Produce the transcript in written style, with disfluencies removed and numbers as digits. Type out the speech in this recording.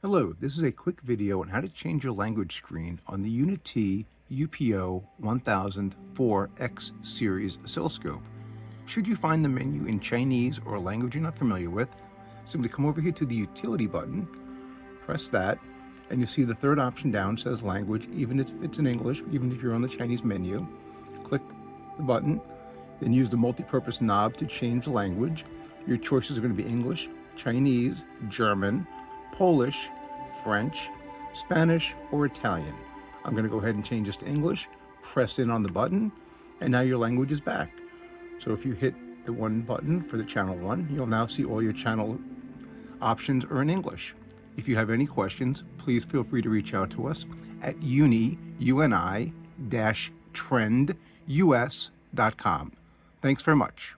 Hello, this is a quick video on how to change your language screen on the UNI-T UPO1204 X series oscilloscope. Should you find the menu in Chinese or a language you're not familiar with, simply come over here to the utility button, press that, and you'll see the third option down says language, even if it's in English, even if you're on the Chinese menu. Click the button, then use the multi-purpose knob to change the language. Your choices are going to be English, Chinese, German, Polish, French, Spanish, or Italian. I'm going to go ahead and change this to English, press in on the button, and now your language is back. So if you hit the one button for the channel 1, you'll now see all your channel options are in English. If you have any questions, please feel free to reach out to us at UNI-Trend US.com. Thanks very much.